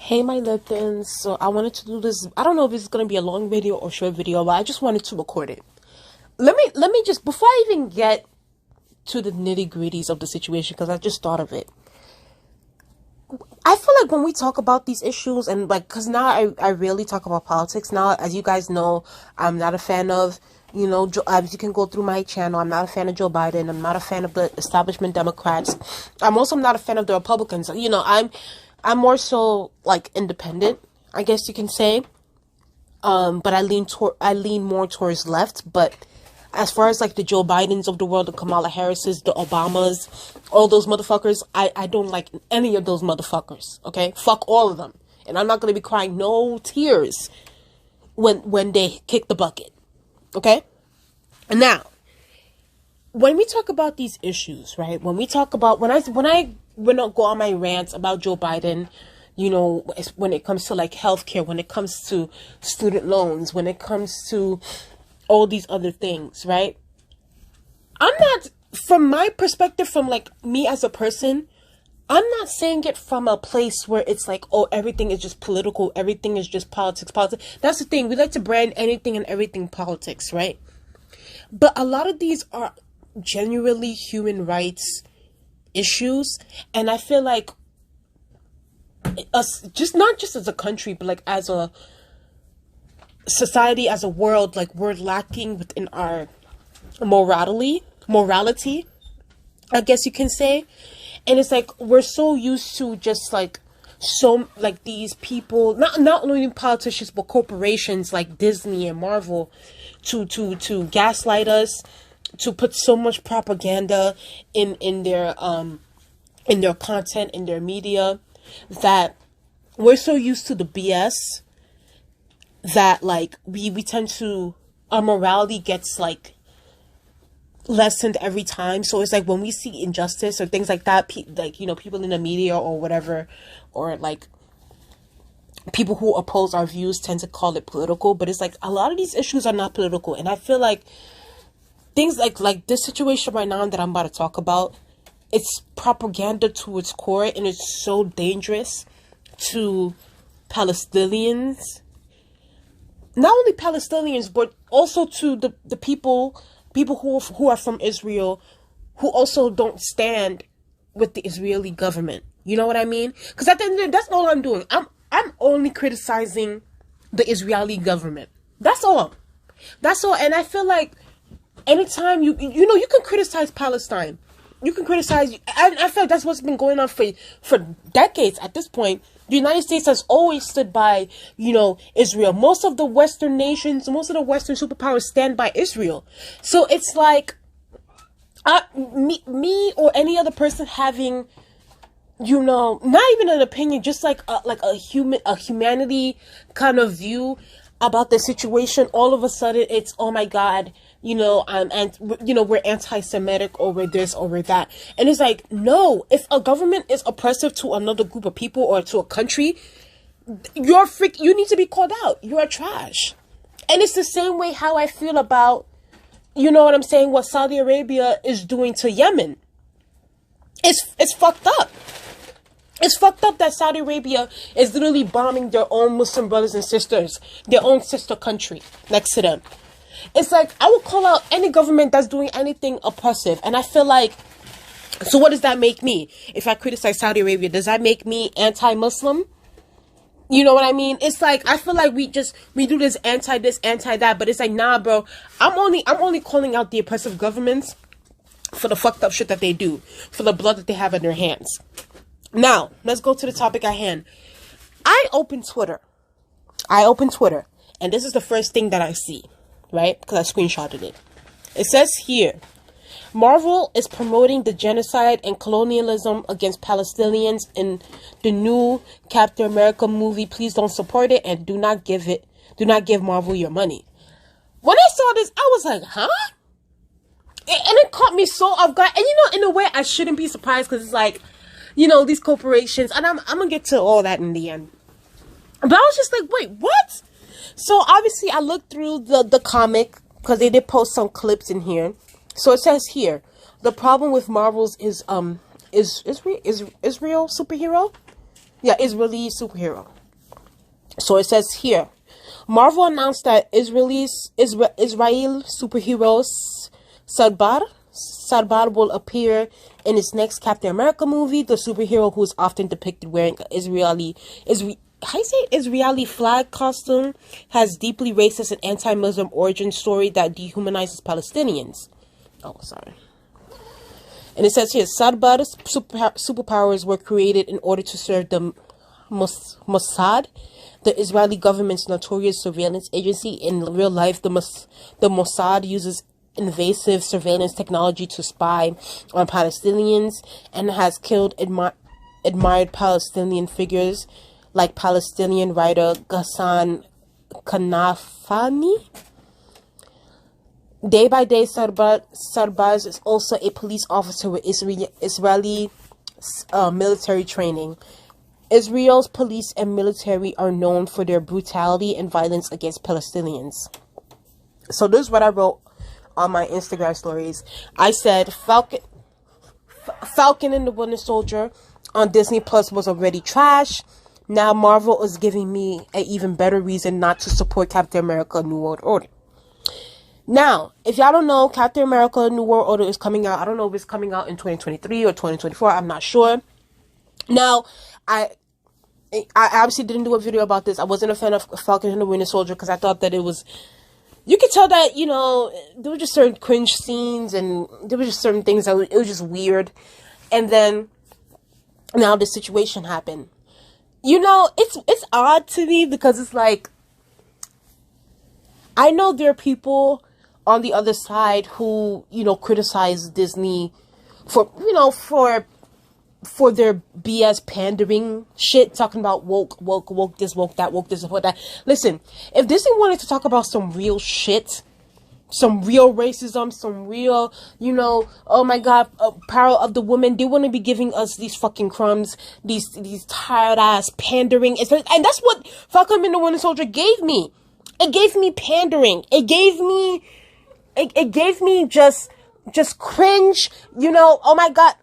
Hey my Liptons, so I wanted to do this. I don't know if it's gonna be a long video or short video, but I just wanted to record it. Let me just, before I even get to the nitty gritties of the situation, because I just thought of it. I feel like when we talk about these issues and like, because now I rarely talk about politics now. As you guys know, I'm not a fan of, as you can go through my channel, I'm not a fan of Joe Biden. I'm not a fan of the establishment Democrats. I'm also not a fan of the Republicans. I'm more so like independent, I guess you can say. But I lean more towards left. But as far as like the Joe Bidens of the world, the Kamala Harrises, the Obamas, all those motherfuckers, I don't like any of those motherfuckers. Okay, fuck all of them, and I'm not gonna be crying no tears when they kick the bucket. Okay, and now when we talk about these issues, right? When we talk about when I go on my rants about Joe Biden, when it comes to like healthcare, when it comes to student loans, when it comes to all these other things, right? I'm not, from my perspective, from like me as a person, I'm not saying it from a place where it's like, oh, everything is just political, everything is just politics. That's the thing. We like to brand anything and everything politics, right? But a lot of these are genuinely human rights issues, and I feel like us, just not just as a country, but like as a society, as a world, like we're lacking within our morality, I guess you can say. And it's like we're so used to just like these people, not only politicians but corporations like Disney and Marvel, to gaslight us, to put so much propaganda in their content, in their media, that we're so used to the BS that like we tend to, our morality gets like lessened every time. So it's like when we see injustice or things like that, people in the media or whatever, or like people who oppose our views tend to call it political, but it's like a lot of these issues are not political. And I feel like things like this situation right now that I'm about to talk about, it's propaganda to its core, and it's so dangerous to Palestinians. Not only Palestinians, but also to the people who are from Israel, who also don't stand with the Israeli government. You know what I mean? Because at the end of the day, that's all I'm doing. I'm only criticizing the Israeli government. That's all. And I feel like anytime you can criticize Palestine, you can criticize. I feel like that's what's been going on for decades at this point. The United States has always stood by, Israel. Most of the Western nations, most of the Western superpowers stand by Israel. So it's like, me or any other person having, not even an opinion, just like a humanity kind of view about the situation. All of a sudden, it's, oh my God, we're anti-Semitic, or we're this, or we're that. And it's like, no, if a government is oppressive to another group of people or to a country, you need to be called out. You're trash. And it's the same way how I feel about, what Saudi Arabia is doing to Yemen. It's fucked up. It's fucked up that Saudi Arabia is literally bombing their own Muslim brothers and sisters, their own sister country next to them. It's like, I would call out any government that's doing anything oppressive. And I feel like, so what does that make me? If I criticize Saudi Arabia, does that make me anti-Muslim? You know what I mean? It's like, I feel like we do this, anti that, but it's like, nah, bro, I'm only calling out the oppressive governments for the fucked up shit that they do, for the blood that they have in their hands. Now, let's go to the topic at hand. I open Twitter, and this is the first thing that I see, right? Because I screenshotted it. It says here, Marvel is promoting the genocide and colonialism against Palestinians in the new Captain America movie. Please don't support it, and do not give Marvel your money. When I saw this, I was like, huh? And it caught me so off guard. And in a way, I shouldn't be surprised, because it's like, these corporations, and I'm gonna get to all that in the end. But I was just like, wait, what? So obviously I looked through the comic, because they did post some clips in here. So it says here, the problem with Marvel's is Israel superhero. Yeah, Israeli superhero. So it says here, Marvel announced that Israel superhero Sadbar will appear in its next Captain America movie. The superhero, who is often depicted wearing an Israeli flag costume, has deeply racist and anti-Muslim origin story that dehumanizes Palestinians. Oh, sorry. And it says here, Sadbar's superpowers were created in order to serve the Mossad, the Israeli government's notorious surveillance agency. In real life, the Mossad uses invasive surveillance technology to spy on Palestinians and has killed admired Palestinian figures like Palestinian writer Ghassan Kanafani. Day by day, Sarbaz is also a police officer with Israeli military training. Israel's police and military are known for their brutality and violence against Palestinians. So this is what I wrote on my Instagram stories. I said Falcon and the Winter Soldier on Disney Plus was already trash. Now Marvel is giving me an even better reason not to support Captain America New World Order. Now, if y'all don't know, Captain America New World Order is coming out. I don't know if it's coming out in 2023 or 2024. I'm not sure. Now, I obviously didn't do a video about this. I wasn't a fan of Falcon and the Winter Soldier because I thought that it was... You could tell that, you know, there were just certain cringe scenes and there were just certain things that it was just weird. And then, now this situation happened. You know, it's odd to me because it's like... I know there are people on the other side who, you know, criticize Disney for, you know, for their BS pandering shit, talking about woke this, woke that, woke this, woke that. Listen, if Disney wanted to talk about some real shit, some real racism, some real, you know, oh my god, power of the woman, they wouldn't be giving us these fucking crumbs, these tired ass pandering, and that's what Falcon and the Winter Soldier gave me. It gave me pandering. It gave me just cringe, you know, oh my god.